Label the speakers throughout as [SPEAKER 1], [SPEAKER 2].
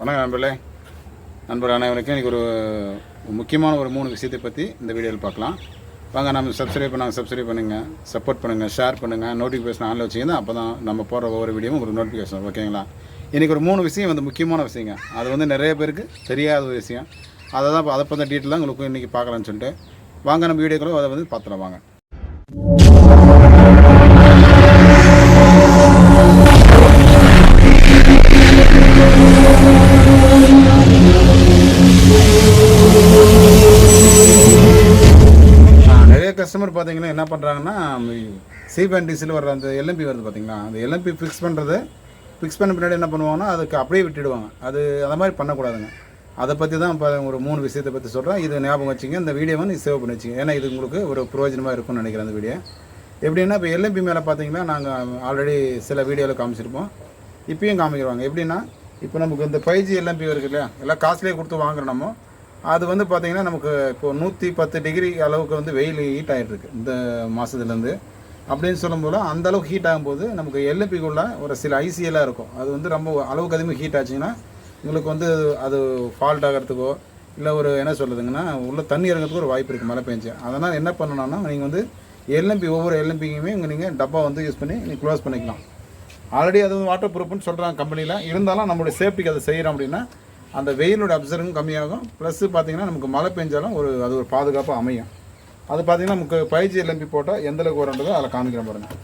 [SPEAKER 1] வணக்கம் நண்பர் அனைவருக்கும் இன்றைக்கி ஒரு முக்கியமான ஒரு 3 விஷயத்தை பற்றி இந்த வீடியோவில் பார்க்கலாம். வாங்க, நம்ம சப்ஸ்கிரைப் பண்ணுங்கள், சப்போர்ட் பண்ணுங்கள், ஷேர் பண்ணுங்கள், நோட்டிஃபிகேஷன் ஆனில் வச்சுக்கிங்க. அப்போ தான் நம்ம போகிற ஒவ்வொரு வீடியோவும் ஒரு நோட்டிஃபிகேஷன். ஓகேங்களா? இன்றைக்கி ஒரு 3 விஷயம் வந்து முக்கியமான விஷயங்க. அது வந்து நிறைய பேருக்கு தெரியாத ஒரு விஷயம். அதை பற்றி டீட்டெயிலாக உங்களுக்கு இன்றைக்கி பார்க்கலான்னு சொல்லிட்டு வாங்க நம்ம வீடியோக்களும் அதை வந்து பார்த்துலாம் வாங்க. நிறைய கஸ்டமர் பார்த்தீங்கன்னா என்ன பண்ணுறாங்கன்னா, சீப் அண்ட் டிஸில் வர்ற அந்த எல்எம்பி வருது பார்த்தீங்களா, அந்த எல்எம்பி ஃபிக்ஸ் பண்ண பின்னாடி என்ன பண்ணுவாங்கன்னா அதுக்கு அப்படியே விட்டுடுவாங்க. அதை மாதிரி பண்ணக்கூடாதுங்க. அதை பற்றி தான் இப்போ ஒரு 3 விஷயத்தை பற்றி சொல்கிறேன். இது ஞாபகம் வச்சுங்க. இந்த வீடியோவை நீ சேவ் பண்ணி வச்சுங்க. ஏன்னா இது உங்களுக்கு ஒரு பிரயோஜனமாக இருக்கும்னு நினைக்கிறேன். அந்த வீடியோ எப்படின்னா, இப்போ எல்எம்பி மேலே பார்த்தீங்கன்னா நாங்கள் ஆல்ரெடி சில வீடியோவில் காமிச்சிருப்போம், இப்பயும் காமிக்கிறவாங்க. எப்படின்னா, இப்போ நமக்கு இந்த 5G எல்எம்பி இருக்குது இல்லையா, எல்லாம் காஸ்ட்லியாக கொடுத்து வாங்குறோம். நம்ம அது வந்து பார்த்திங்கன்னா நமக்கு இப்போது 110 டிகிரி அளவுக்கு வந்து வெயில் ஹீட் ஆகிட்டுருக்கு இந்த மாதத்துலேருந்து. அப்படின்னு சொல்லும்போது அந்த அளவுக்கு ஹீட் ஆகும்போது நமக்கு எல்எம்பிக்குள்ளே ஒரு சில ஐசிஎல்லாம் இருக்கும். அது வந்து ரொம்ப அளவுக்கு அதிகமாக ஹீட் ஆச்சுங்கன்னா உங்களுக்கு வந்து அது ஃபால்ட் ஆகிறதுக்கோ இல்லை ஒரு என்ன சொல்லுதுங்கன்னா உள்ள தண்ணி இறங்கிறதுக்கு ஒரு வாய்ப்பு இருக்குது மழை பெஞ்சு. அதனால் என்ன பண்ணணும்னா, நீங்கள் வந்து ஒவ்வொரு எல்எம்பிக்குமே நீங்கள் டப்பா வந்து யூஸ் பண்ணி நீங்கள் க்ளோஸ் பண்ணிக்கலாம். ஆல்ரெடி அது வந்து வாட்டர் ப்ரூஃப்னு சொல்கிறாங்க கம்பெனியில். இருந்தாலும் நம்மளுடைய சேஃப்டிக்கு அதை செய்கிறோம் அப்படின்னா அந்த வெயிலோட அப்சர்வும் கம்மியாகும். ப்ளஸ் பார்த்திங்கன்னா நமக்கு மழை பெஞ்சாலும் அது ஒரு பாதுகாப்பாக அமையும். அது பார்த்திங்கன்னா நமக்கு 5G எல்எம்பி போட்டால் எந்தளவுக்கு வரன்றதோ அதில் காமிக்கிறேன் பாருங்கள்.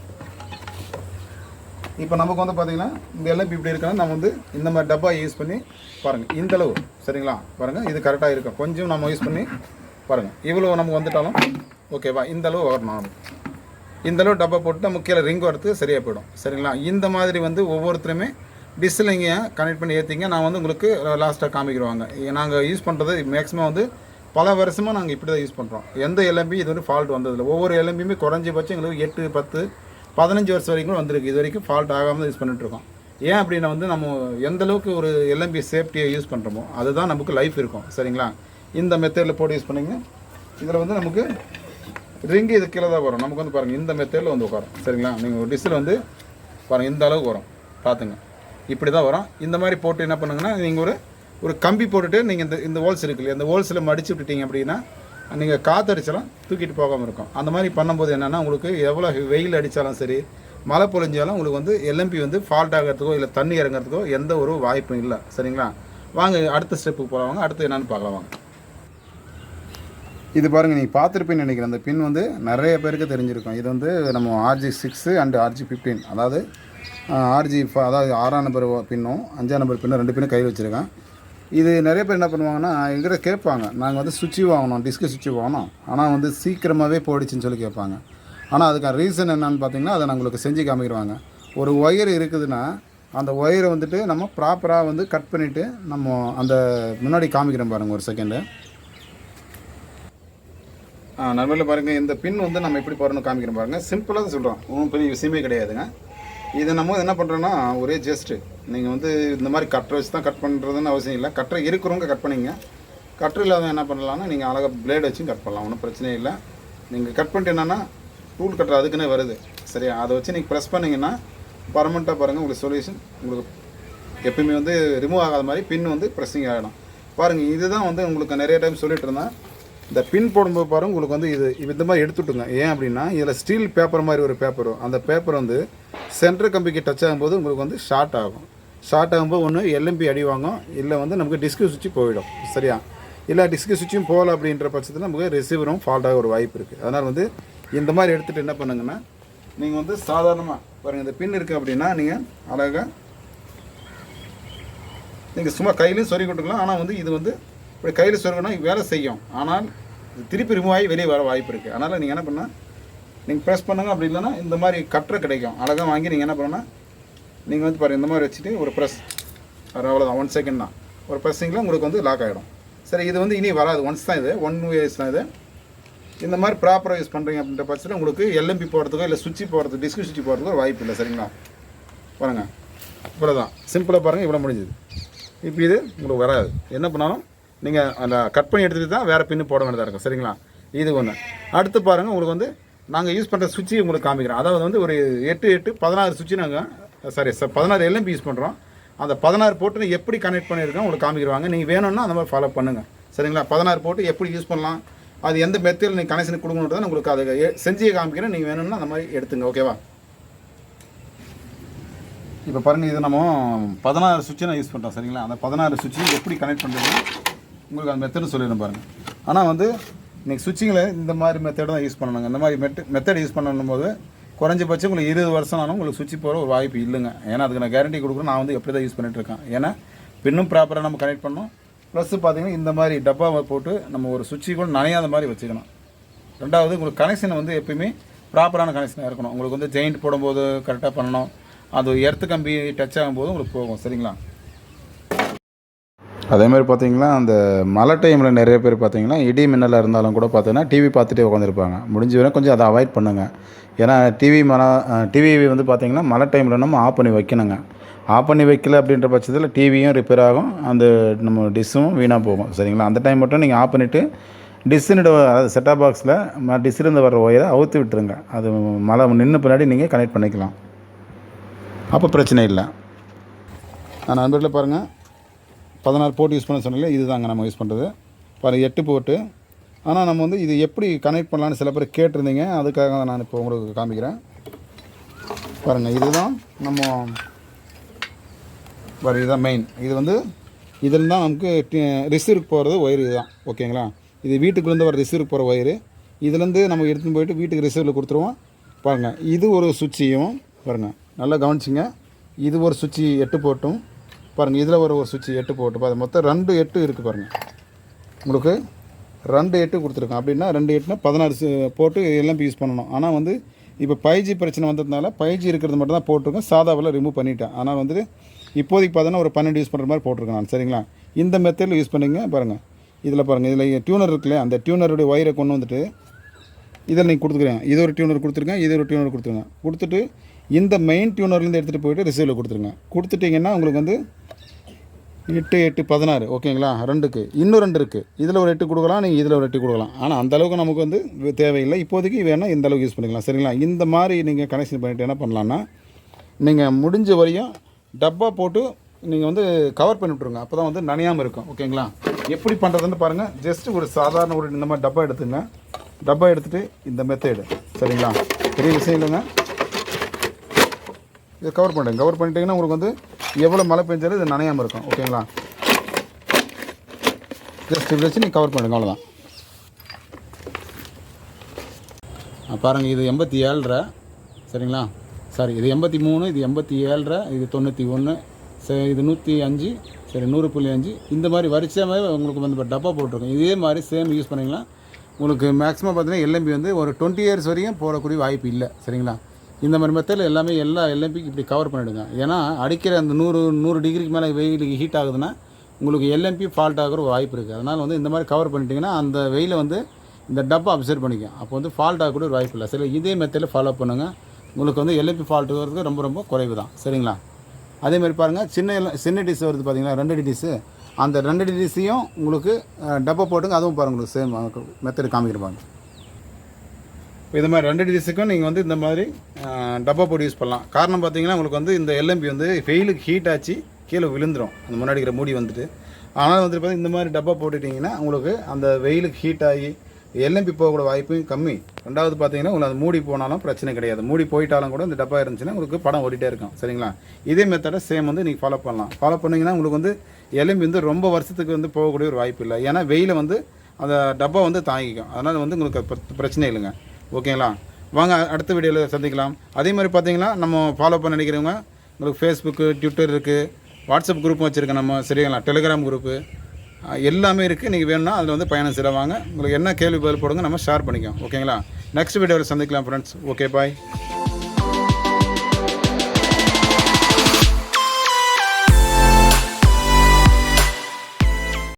[SPEAKER 1] இப்போ நமக்கு வந்து பார்த்திங்கன்னா இந்த எல்எம்பி இப்படி இருக்குன்னா நம்ம வந்து இந்த மாதிரி டப்பா யூஸ் பண்ணி பாருங்கள். இந்தளவு சரிங்களா பாருங்கள், இது கரெக்டாக இருக்கும். கொஞ்சம் நம்ம யூஸ் பண்ணி பாருங்கள், இவ்வளோ நமக்கு வந்துட்டாலும் ஓகேவா, இந்தளவு வரணும். இந்தளவு டப்பா போட்டு நம்ம கீழே ரிங் வரத்துக்கு சரியாக போயிடும். சரிங்களா? இந்த மாதிரி வந்து ஒவ்வொருத்தருமே டிஸ்ஸில் இங்கே கனெக்ட் பண்ணி ஏற்றிங்க. நான் வந்து உங்களுக்கு லாஸ்ட்டாக காமிக்கிறவாங்க. நாங்கள் யூஸ் பண்ணுறது மேக்ஸிமம் வந்து பல வருஷமாக நாங்கள் இப்படி தான் யூஸ் பண்ணுறோம். எந்த எல்எம்பி இது வந்து ஃபால்ட் வந்ததில்லை. ஒவ்வொரு எல்எம்பியுமே குறைஞ்சபட்சம் எங்களுக்கு 8, 10, 15 வருஷம் வரைக்கும் வந்திருக்கு. இது வரைக்கும் ஃபால்ட் ஆகாமல் யூஸ் பண்ணிட்டுருக்கோம். ஏன் அப்படின்னா வந்து நம்ம எந்தளவுக்கு ஒரு எல்எம்பி சேஃப்டியை யூஸ் பண்ணுறோமோ அதுதான் நமக்கு லைஃப் இருக்கும். சரிங்களா? இந்த மெத்தடில் போட்டு யூஸ் பண்ணிங்க. இதில் வந்து நமக்கு ரிங்கு இது கீழே தான் வரும். நமக்கு வந்து பாருங்கள், இந்த மெத்தடில் வந்து உட்காரும். சரிங்களா? நீங்கள் ஒரு டிஷ்ஷில் வந்து பாருங்கள், இந்த அளவுக்கு வரும். பார்த்துங்க, இப்படி தான் வரும். இந்த மாதிரி போட்டு என்ன பண்ணுங்கன்னா, நீங்கள் ஒரு கம்பி போட்டுட்டு நீங்கள் இந்த ஹோல்ஸ் இருக்கு இல்லையா, இந்த ஹோல்ஸில் மடிச்சு விட்டுட்டீங்க அப்படின்னா நீங்கள் காற்றடிச்சாலும் தூக்கிட்டு போகாமல் இருக்கும். அந்த மாதிரி பண்ணும்போது என்னென்னா, உங்களுக்கு எவ்வளோ வெயில் அடித்தாலும் சரி, மழை பொழிஞ்சாலும் உங்களுக்கு வந்து எல்எம்பி வந்து ஃபால்ட் ஆகிறதுக்கோ இல்லை தண்ணி இறங்கிறதுக்கோ எந்த ஒரு வாய்ப்பும் இல்லை. சரிங்களா? வாங்க அடுத்த ஸ்டெப்புக்கு போகிறவங்க அடுத்து என்னென்னு பார்க்கலாம் வாங்க. இது பாருங்கள், நீங்கள் பார்த்துருப்பீன்னு நினைக்கிறேன். அந்த பின் வந்து நிறைய பேருக்கு தெரிஞ்சிருக்கும். இது வந்து நம்ம RG6 அண்ட் RG15, அதாவது அதாவது 6ஆம் நம்பர் பின்னும் 5ஆம் நம்பர் பின்னும் 2 பின்னும் கையில் வச்சுருக்கேன். இது நிறைய பேர் என்ன பண்ணுவாங்கன்னா, எங்கிட்ட கேட்பாங்க, நாங்கள் வந்து சுவிட்சு வாங்கணும், டிஸ்க்கு சுவிட்சு வாங்கணும், ஆனால் வந்து சீக்கிரமாகவே போயிடுச்சுன்னு சொல்லி கேட்பாங்க. ஆனால் அதுக்கான ரீசன் என்னன்னு பார்த்தீங்கன்னா, அதை நான் உங்களுக்கு செஞ்சு காமிக்கிடுவாங்க. ஒரு ஒயர் இருக்குதுன்னா அந்த ஒயரை வந்துட்டு நம்ம ப்ராப்பராக வந்து கட் பண்ணிவிட்டு நம்ம அந்த முன்னாடி காமிக்கிறோம் பாருங்கள், ஒரு செகண்டு. நண்பர்கள் பாருங்கள், இந்த பின் வந்து நம்ம எப்படி போகிறோன்னு காமிக்கிறோம் பாருங்கள். சிம்பிளாக தான் சொல்கிறோம், ஒன்றும் பெரிய விஷயமே கிடையாதுங்க. இதை நம்ம என்ன பண்ணுறோன்னா, ஒரே ஜஸ்ட்டு நீங்கள் வந்து இந்த மாதிரி கட்டரை வச்சு தான் கட் பண்ணுறதுன்னு அவசியம் இல்லை. கட்டரை இருக்கிறவங்க கட் பண்ணிங்க. கட்டர் இல்லாத என்ன பண்ணலாம்னா நீங்கள் அழகாக பிளேட் வச்சும் கட் பண்ணலாம், ஒன்றும் பிரச்சனையே இல்லை. நீங்கள் கட் பண்ணிட்டு என்னென்னா டூல் கட்டர் அதுக்குன்னே வருது. சரியா? அதை வச்சு நீங்கள் ப்ரெஸ் பண்ணிங்கன்னா பர்மனெண்ட்டாக பாருங்கள் உங்களுக்கு சொல்யூஷன் உங்களுக்கு எப்பயுமே வந்து ரிமூவ் ஆகாத மாதிரி பின் வந்து ப்ரெஸ்ஸிங் ஆகிடும். பாருங்கள், இதுதான் வந்து உங்களுக்கு நிறைய டைம் சொல்லிட்டு இருந்தேன். இந்த பின் போடும்போது பாருங்கள் உங்களுக்கு வந்து இது இந்த மாதிரி எடுத்துட்டுங்க. ஏன் அப்படின்னா, இதில் ஸ்டீல் பேப்பர் மாதிரி ஒரு பேப்பர் வரும். அந்த பேப்பர் வந்து சென்டர் கம்பிக்கு டச் ஆகும்போது உங்களுக்கு வந்து ஷார்ட் ஆகும்போது ஒன்று எல்எம்பி அடி வாங்கும், இல்லை வந்து நமக்கு டிஸ்க்கு சுவிட்சு போயிடும். சரியா? இல்லை டிஸ்க்கு சுவிட்சும் போகல அப்படின்ற பட்சத்தில் நமக்கு ரிசீவரும் ஃபால்ட் ஆக ஒரு வாய்ப்பு இருக்குது. அதனால் வந்து இந்த மாதிரி எடுத்துகிட்டு என்ன பண்ணுங்கன்னா, நீங்கள் வந்து சாதாரணமாக பாருங்கள், இந்த பின் இருக்குது அப்படின்னா நீங்கள் அழகாக நீங்கள் சும்மா கையிலையும் சொறி கொட்டுக்கலாம். ஆனால் வந்து இது வந்து இப்படி கையில் சொருகினா வேலை செய்யும், ஆனால் திருப்பி ரிமூவ் ஆகி வெளியே வர வாய்ப்பு இருக்குது. அதனால் நீங்கள் என்ன பண்ணால் நீங்கள் ப்ரெஸ் பண்ணுங்கள். அப்படி இல்லைன்னா இந்த மாதிரி கட்டரை கிடைக்கும், அழகாக வாங்கி நீங்கள் என்ன பண்ணால் நீங்கள் வந்து பாருங்கள், இந்த மாதிரி வச்சுட்டு ஒரு ப்ரெஸ், அவ்வளோதான், 1 செகண்ட் தான். ஒரு ப்ரெஸ்ஸிங்கில் உங்களுக்கு வந்து லாக் ஆகிடும். சரி, இது வந்து இனி வராது, ஒன்ஸ் தான், இது 1 இயர்ஸ் தான். இது இந்த மாதிரி ப்ராப்பராக யூஸ் பண்ணுறீங்க அப்படின்ற பட்சத்தில் உங்களுக்கு எல்எம்பி போகிறதுக்கோ இல்லை சுவிட்சு போகிறதுக்கு டிஸ்க்கு சுவிட்சு போகிறதுக்கோ வாய்ப்பு இல்லை. சரிங்களா? பாருங்கள், இவ்வளோ தான், சிம்பிளாக பாருங்கள், இவ்வளோ முடிஞ்சுது. இப்போ இது உங்களுக்கு வராது. என்ன பண்ணாலும் நீங்கள் அந்த கட் பண்ணி எடுத்துகிட்டு தான் வேறு பின்னு போட வேண்டியதாக இருக்கும். சரிங்களா? இது ஒன்று. அடுத்து பாருங்கள், உங்களுக்கு வந்து நாங்கள் யூஸ் பண்ணுற சுவிட்சு உங்களுக்கு காமிக்கிறோம். அதாவது வந்து ஒரு 8, 16 சுவிட்சு நாங்கள் 16 எல்எம்பி யூஸ் பண்ணுறோம். அந்த 16 போட்டு எப்படி கனெக்ட் பண்ணியிருக்கோம் உங்களுக்கு காமிக்கிடுவாங்க. நீங்கள் வேணும்னா அந்த மாதிரி ஃபாலோ பண்ணுங்கள். சரிங்களா? 16 போட்டு எப்படி யூஸ் பண்ணலாம், அது எந்த மெத்தடில் நீங்கள் கனெக்ஷன் கொடுக்கணுன்றதை உங்களுக்கு அதை செஞ்சு காமிக்கிறேன். நீங்கள் வேணும்னா அந்த மாதிரி எடுத்துங்க. ஓகேவா? இப்போ பாருங்கள், இது நம்ம 16 சுவிட்சை நான் யூஸ் பண்ணுறோம். சரிங்களா? அந்த 16 சுவிட்சு எப்படி கனெக்ட் பண்ணுறது உங்களுக்கு அந்த மெத்தடு சொல்லிடுறேன் பாருங்கள். ஆனால் வந்து நீங்கள் சுவிட்சிங்கில் இந்த மாதிரி மெத்தட் தான் யூஸ் பண்ணணுங்க. இந்த மாதிரி மெத்தட் யூஸ் பண்ணணும் போது குறைஞ்சபட்சம் உங்களுக்கு 20 வருஷம் ஆனாலும் உங்களுக்கு சுவிட்ச் போகிற ஒரு வாய்ப்பு இல்லைங்க. ஏன்னா அதுக்கு நான் கேரண்டி கொடுக்குறேன். நான் வந்து எப்படி தான் யூஸ் பண்ணிகிட்டு இருக்கேன். ஏன்னா பின்னும் ப்ராப்பராக நம்ம கனெக்ட் பண்ணணும். ப்ளஸ் பார்த்தீங்கன்னா இந்த மாதிரி டப்பாவை போட்டு நம்ம ஒரு சுவிட்சு கூட நனையாத மாதிரி வச்சுக்கணும். ரெண்டாவது உங்களுக்கு கனெக்ஷன் வந்து எப்பயுமே ப்ராப்பரான கனெக்ஷனாக இருக்கணும். உங்களுக்கு வந்து ஜெயிண்ட் போடும்போது கரெக்டாக பண்ணணும். அது எர்த்து கம்பி டச் ஆகும்போது உங்களுக்கு போகும். சரிங்களா? அதே மாதிரி பார்த்தீங்கன்னா அந்த மழை டைமில் நிறைய பேர் பார்த்தீங்கன்னா இடி மின்னலாக இருந்தாலும் கூட பார்த்தீங்கன்னா டிவி பார்த்துட்டே உட்காந்துருப்பாங்க. முடிஞ்ச வரை கொஞ்சம் அதை அவாய்ட் பண்ணுங்கள். ஏன்னா டிவி வந்து பார்த்தீங்கன்னா மழை டைமில் நம்ம ஆஃப் பண்ணி வைக்கணுங்க. ஆஃப் பண்ணி வைக்கல அப்படின்ற பட்சத்தில் டிவியும் ரிப்பேர் ஆகும், அந்த நம்ம டிஷ்ஷும் வீணாக போகும். சரிங்களா? அந்த டைம் மட்டும் நீங்கள் ஆஃப் பண்ணிவிட்டு டிஷ்ஷுன்னு அதாவது செட்டாப் பாக்ஸில் டிஷ்ஷிலேருந்து வர ஒயரை அவுத்து விட்டுருங்க. அது மழை நின்று பின்னாடி நீங்கள் கனெக்ட் பண்ணிக்கலாம். அப்போ பிரச்சனை இல்லை. நான் நண்பர்களை பாருங்கள், 16 போட்டு யூஸ் பண்ண சொன்னாலே இது தாங்க நம்ம யூஸ் பண்ணுறது. பாருங்கள் 8 போட்டு. ஆனால் நம்ம வந்து இது எப்படி கனெக்ட் பண்ணலான்னு சில பேர் கேட்டிருந்தீங்க. அதுக்காக நான் இப்போ உங்களுக்கு காமிக்கிறேன். பாருங்கள், இதுதான் நம்ம இதுதான் மெயின். இது வந்து இதில் தான் நமக்கு ரிசீவருக்கு போகிறது ஒயர் இதுதான். ஓகேங்களா? இது வீட்டுக்குள்ளேருந்து வர ரிசீவருக்கு போகிற ஒயரு. இதுலேருந்து நம்ம எடுத்துன்னு போயிட்டு வீட்டுக்கு ரிசீவரில் கொடுத்துருவோம். பாருங்கள், இது ஒரு சுவிட்சையும் பாருங்கள், நல்லா கவனிச்சிங்க. இது ஒரு சுவிட்சு 8 போட்டும் பாருங்கள், இதில் ஒரு சுவிட்சு 8 போட்டு பாருங்கள். மொத்தம் 2 8 இருக்குது பாருங்கள். உங்களுக்கு 2 8 கொடுத்துருக்கோம். அப்படின்னா 2 8னா 16 போட்டு எல்லாம் யூஸ் பண்ணணும். ஆனால் வந்து இப்போ 5G பிரச்சனை வந்ததுனால 5G இருக்கிறது மட்டும் தான் போட்டிருக்கேன். சாதாவில் ரிமூவ் பண்ணிட்டேன். ஆனால் வந்து இப்போதைக்கு பார்த்தீங்கன்னா ஒரு 12 யூஸ் பண்ணுற மாதிரி போட்டிருக்கேன் நான். சரிங்களா? இந்த மெத்தடில் யூஸ் பண்ணிங்க. பாருங்கள், இதில் பாருங்கள், இதில் டியூனர் இருக்குல்லையா, அந்த டியூனருடைய ஒயரை கொண்டு வந்துட்டு இதில் நீங்கள் கொடுத்துக்கிறேன். இது ஒரு டியூனர் கொடுத்துருக்கேன், இது ஒரு டியூனர் கொடுத்துருங்க. கொடுத்துட்டு இந்த மெயின் டியூனர்லேருந்து எடுத்துகிட்டு போய்ட்டு ரிசீவில் கொடுத்துருங்க. கொடுத்துட்டிங்கன்னா உங்களுக்கு வந்து 8 8 16. ஓகேங்களா? 2க்கு இன்னும் 2 இருக்குது. இதில் ஒரு 8 கொடுக்கலாம், நீங்கள் இதில் ஒரு 8 கொடுக்கலாம். ஆனால் அந்தளவுக்கு நமக்கு வந்து தேவையில்லை. இப்போதைக்கு வேணால் இந்த அளவுக்கு யூஸ் பண்ணிக்கலாம். சரிங்களா? இந்த மாதிரி நீங்கள் கனெக்ஷன் பண்ணிவிட்டு என்ன பண்ணலான்னா, நீங்கள் முடிஞ்ச வரையும் டப்பா போட்டு நீங்கள் வந்து கவர் பண்ணி விட்ருங்க. அப்போ தான் வந்து நனையாமல் இருக்கும். ஓகேங்களா? எப்படி பண்ணுறதுன்னு பாருங்கள். ஜஸ்ட்டு ஒரு சாதாரண ஒரு இந்த மாதிரி டப்பா எடுத்துங்க. டப்பா எடுத்துகிட்டு இந்த மெத்தேடு. சரிங்களா? பெரிய விஷயம் இல்லைங்க. இதை கவர் பண்ணுறேன். கவர் பண்ணிட்டீங்கன்னா உங்களுக்கு வந்து எவ்வளோ மழை பெஞ்சாலும் இது நனையாமல் இருக்கும். ஓகேங்களா? ஜஸ்ட் இப்படி வச்சு நீங்கள் கவர் பண்ணுங்க. அவ்வளோதான். பாருங்கள், இது 87.5. சரிங்களா? சாரி, இது 83, இது 87.5, இது 91, சரி, இது 105, சரி 100.5. இந்த மாதிரி வரிசையாக உங்களுக்கு வந்து டப்பா போட்டிருக்கோம். இதே மாதிரி சேம் யூஸ் பண்ணிங்கன்னா உங்களுக்கு மேக்ஸிமம் பார்த்தீங்கன்னா எல்எம்பி வந்து ஒரு 20 இயர்ஸ் வரையும் போடக்கூடிய வாய்ப்பு இல்லை. சரிங்களா? இந்த மாதிரி மெத்தடில் எல்லாமே எல்லா எல்எம்பிக்கு இப்படி கவர் பண்ணிவிடுங்க. ஏன்னா அடிக்கிற அந்த 100 டிகிரிக்கு மேலே வெயிலுக்கு ஹீட் ஆகுதுன்னா உங்களுக்கு எல்எம்பி ஃபால்ட் ஆகிற ஒரு வாய்ப்பு இருக்குது. அதனால் வந்து இந்த மாதிரி கவர் பண்ணிட்டீங்கன்னா அந்த வெயிலை வந்து இந்த டப்பா அப்சர்வ் பண்ணிக்கும். அப்போ வந்து ஃபால்ட் ஆகக்கூடிய ஒரு வாய்ப்பு இல்லை. சரி, இதே மெத்தடில் ஃபாலோ பண்ணுங்கள். உங்களுக்கு வந்து எல்எம்பி ஃபால்ட் வரதுக்கு ரொம்ப ரொம்ப குறைவு தான். சரிங்களா? அதேமாதிரி பாருங்கள், சின்ன டிஷ் வருது பார்த்தீங்களா, 2 டிஷ்ஷு. அந்த 2 டிஷ்ஷையும் உங்களுக்கு டப்பா போட்டுங்க. அதுவும் பாருங்கள், உங்களுக்கு சேம் மெத்தட் காமிக்கிறப்பாங்க. இப்போ இது மாதிரி 2 டிஷ்ஷுக்கும் நீங்கள் வந்து இந்த மாதிரி டப்பா போட்டு யூஸ் பண்ணலாம். காரணம் பார்த்தீங்கன்னா உங்களுக்கு வந்து இந்த எல்எம்பி வந்து வெயிலுக்கு ஹீட் ஆச்சு கீழே விழுந்துடும். அந்த முன்னாடி இருக்கிற மூடி வந்துட்டு. ஆனால் வந்துட்டு பார்த்தீங்கன்னா இந்த மாதிரி டப்பா போட்டுட்டிங்கன்னா உங்களுக்கு அந்த வெயிலுக்கு ஹீட் ஆகி எல்எம்பி போகக்கூட வாய்ப்பும் கம்மி. ரெண்டாவது பார்த்தீங்கன்னா உங்களுக்கு அது மூடி போனாலும் பிரச்சனை கிடையாது. மூடி போயிட்டாலும் கூட இந்த டப்பா இருந்துச்சுன்னா உங்களுக்கு படம் ஓடிட்டே இருக்கும். சரிங்களா? இதே மெத்தடை சேம் வந்து நீங்கள் ஃபாலோ பண்ணலாம். ஃபாலோ பண்ணிங்கன்னா உங்களுக்கு வந்து எல்எம்பி வந்து ரொம்ப வருஷத்துக்கு வந்து போகக்கூடிய ஒரு வாய்ப்பு இல்லை. ஏன்னா வெயிலை வந்து அந்த டப்பா வந்து தாங்கிக்கும். அதனால் வந்து உங்களுக்கு பிரச்சனை இல்லைங்க. ஓகேங்களா? வாங்க அடுத்த வீடியோவில் சந்திக்கலாம். அதே மாதிரி பார்த்தீங்கன்னா நம்ம ஃபாலோ பண்ண நினைக்கிறவங்க உங்களுக்கு ஃபேஸ்புக்கு, ட்விட்டர் இருக்குது, வாட்ஸ்அப் குரூப்பும் வச்சுருக்கேன் நம்ம. சரிங்களா? டெலிகிராம் குரூப்பு எல்லாமே இருக்குது. நீங்கள் வேணும்னா அதில் வந்து பயணம் செய்வாங்க. உங்களுக்கு என்ன கேள்வி பதில் போடுங்க, நம்ம ஷேர் பண்ணிக்கோம். ஓகேங்களா? நெக்ஸ்ட் வீடியோவில் சந்திக்கலாம் ஃப்ரெண்ட்ஸ். ஓகே, பாய்.